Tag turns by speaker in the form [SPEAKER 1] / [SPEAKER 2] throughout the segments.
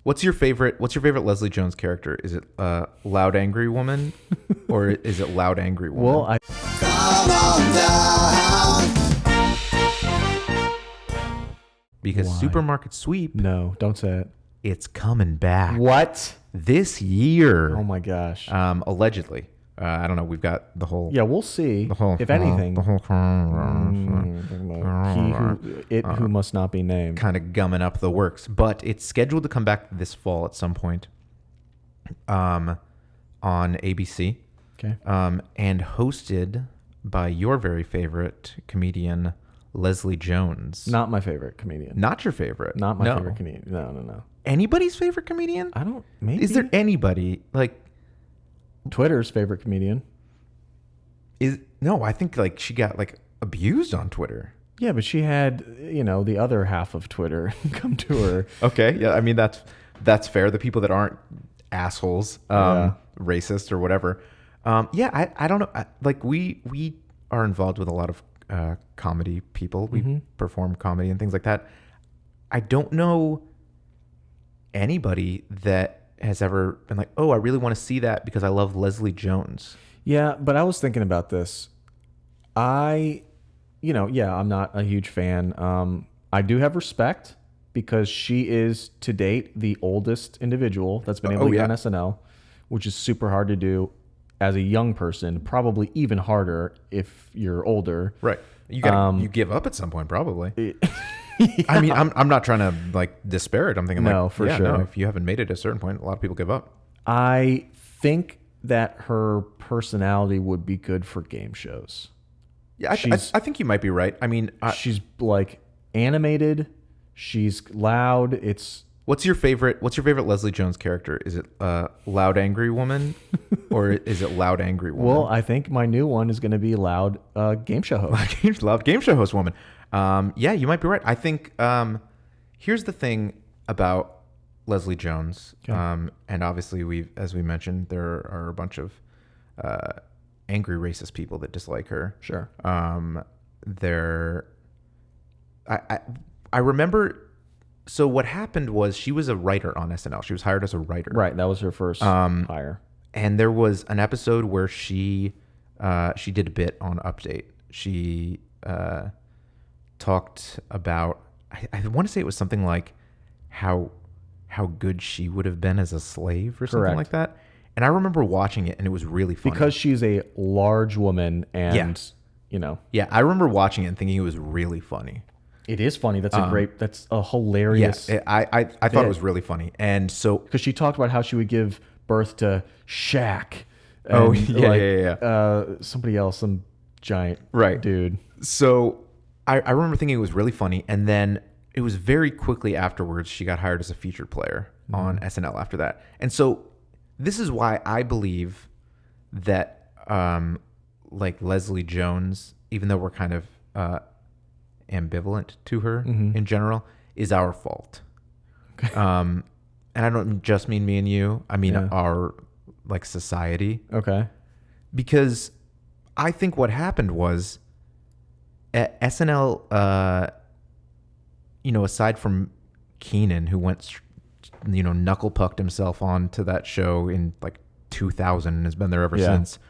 [SPEAKER 1] What's your favorite Leslie Jones character? Is it Loud Angry Woman or is it Loud Angry Woman?
[SPEAKER 2] Well,
[SPEAKER 1] because
[SPEAKER 2] Why?
[SPEAKER 1] Supermarket Sweep,
[SPEAKER 2] no, don't say it.
[SPEAKER 1] it's coming back
[SPEAKER 2] What?
[SPEAKER 1] this year.
[SPEAKER 2] Oh my gosh.
[SPEAKER 1] Allegedly. I don't know. We've got the whole
[SPEAKER 2] Yeah, we'll see.
[SPEAKER 1] the whole
[SPEAKER 2] If anything,
[SPEAKER 1] the whole
[SPEAKER 2] who must not be named.
[SPEAKER 1] kind of gumming up the works, but it's scheduled to come back this fall at some point. On ABC.
[SPEAKER 2] Okay.
[SPEAKER 1] And hosted by your very favorite comedian, Leslie Jones.
[SPEAKER 2] Not my favorite comedian.
[SPEAKER 1] Not your favorite.
[SPEAKER 2] Not my
[SPEAKER 1] No.
[SPEAKER 2] favorite comedian. No.
[SPEAKER 1] Anybody's favorite comedian?
[SPEAKER 2] I don't. Maybe.
[SPEAKER 1] Is there anybody like?
[SPEAKER 2] Twitter's favorite comedian?
[SPEAKER 1] No, I think like she got like abused on Twitter.
[SPEAKER 2] Yeah, but she had the other half of Twitter come to her.
[SPEAKER 1] Okay, yeah, I mean that's fair. The people that aren't assholes, racist or whatever. Yeah, I don't know. Like we are involved with a lot of comedy people. We perform comedy and things like that. I don't know anybody that has ever been like, oh, I really want to see that because I love Leslie Jones.
[SPEAKER 2] Yeah, but I was thinking about this. I'm not a huge fan. I do have respect because she is to date the oldest individual that's been able to get on SNL, which is super hard to do as a young person, probably even harder if you're older.
[SPEAKER 1] Right. You give up at some point, probably. I mean, I'm not trying to like disparage. I'm thinking
[SPEAKER 2] No,
[SPEAKER 1] like,
[SPEAKER 2] for
[SPEAKER 1] yeah,
[SPEAKER 2] sure.
[SPEAKER 1] no, if you haven't made it at a certain point, a lot of people give up.
[SPEAKER 2] I think that her personality would be good for game shows.
[SPEAKER 1] Yeah, I think you might be right. I mean,
[SPEAKER 2] She's like animated. She's loud.
[SPEAKER 1] what's your favorite Leslie Jones character? Is it Loud Angry Woman or is it Loud Angry Woman?
[SPEAKER 2] Well, I think my new one is going to be loud game show host.
[SPEAKER 1] Loud game show host woman. Yeah, you might be right. I think here's the thing about Leslie Jones.
[SPEAKER 2] Okay.
[SPEAKER 1] And obviously as we mentioned, there are a bunch of angry racist people that dislike her.
[SPEAKER 2] Sure.
[SPEAKER 1] I remember. So what happened was she was a writer on SNL. She was hired as a writer.
[SPEAKER 2] Right. That was her first hire.
[SPEAKER 1] And there was an episode where she did a bit on Update. She talked about, I want to say it was something like how good she would have been as a slave or something
[SPEAKER 2] Correct.
[SPEAKER 1] like that. And I remember watching it and it was really funny.
[SPEAKER 2] Because she's a large woman and,
[SPEAKER 1] Yeah, I remember watching it and thinking it was really funny.
[SPEAKER 2] it is funny. That's a hilarious.
[SPEAKER 1] Yeah, I thought it was really funny. And so,
[SPEAKER 2] Because she talked about how she would give birth to Shaq.
[SPEAKER 1] Oh,
[SPEAKER 2] and,
[SPEAKER 1] yeah.
[SPEAKER 2] Somebody else, some giant
[SPEAKER 1] Right.
[SPEAKER 2] dude.
[SPEAKER 1] so I remember thinking it was really funny. And then it was very quickly afterwards, she got hired as a featured player on SNL after that. And so this is why I believe that like Leslie Jones, even though we're kind of ambivalent to her in general, is our fault. And I don't just mean me and you. I mean our like society.
[SPEAKER 2] Okay.
[SPEAKER 1] Because I think what happened was at SNL, aside from Keenan, who went, knuckle pucked himself onto that show in like 2000 and has been there ever since.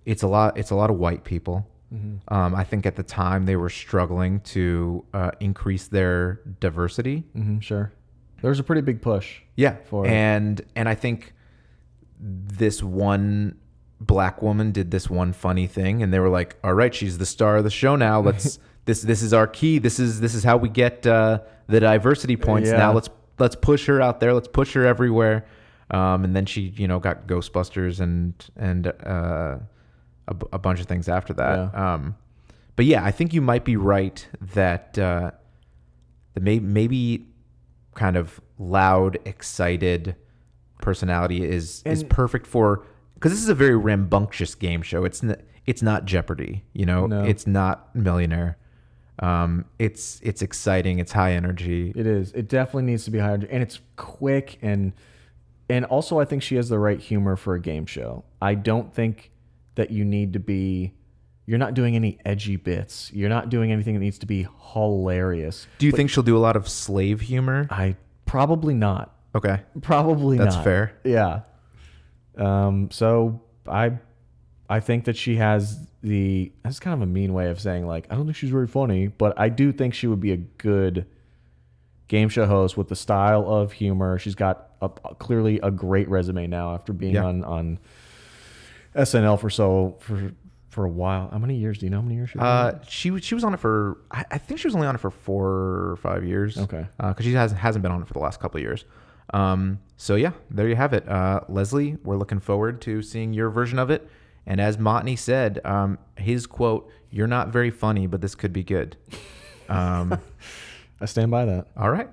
[SPEAKER 1] It's a lot of white people. I think at the time they were struggling to increase their diversity.
[SPEAKER 2] Sure. There's a pretty big push.
[SPEAKER 1] Yeah.
[SPEAKER 2] For it.
[SPEAKER 1] And I think this one black woman did this one funny thing and they were like, all right, she's the star of the show now. Let's this is our key. This is how we get the diversity points.
[SPEAKER 2] Yeah.
[SPEAKER 1] Now let's push her out there. Let's push her everywhere. And then she, got Ghostbusters and a bunch of things after that.
[SPEAKER 2] Yeah.
[SPEAKER 1] But yeah, I think you might be right that maybe kind of loud, excited personality is perfect for, because this is a very rambunctious game show. It's not Jeopardy,
[SPEAKER 2] No.
[SPEAKER 1] It's not Millionaire. It's exciting. It's high energy.
[SPEAKER 2] It is. It definitely needs to be higher, and it's quick and also I think she has the right humor for a game show. I don't think that you need to be. You're not doing any edgy bits. You're not doing anything that needs to be hilarious.
[SPEAKER 1] Do you think she'll do a lot of slave humor?
[SPEAKER 2] I Probably not.
[SPEAKER 1] Okay.
[SPEAKER 2] Probably
[SPEAKER 1] That's
[SPEAKER 2] not.
[SPEAKER 1] fair.
[SPEAKER 2] Yeah. So I think that she has that's kind of a mean way of saying, like, I don't think she's very funny, but I do think she would be a good game show host with the style of humor. She's got clearly a great resume now after being on SNL for a while. How many years? Do you know how many years she was on?
[SPEAKER 1] She was on it for, I think she was only on it for 4 or 5 years.
[SPEAKER 2] Okay.
[SPEAKER 1] Because she hasn't been on it for the last couple of years. So yeah, there you have it. Leslie, we're looking forward to seeing your version of it. And as Motney said, his quote, "You're not very funny, but this could be good."
[SPEAKER 2] I stand by that.
[SPEAKER 1] All right.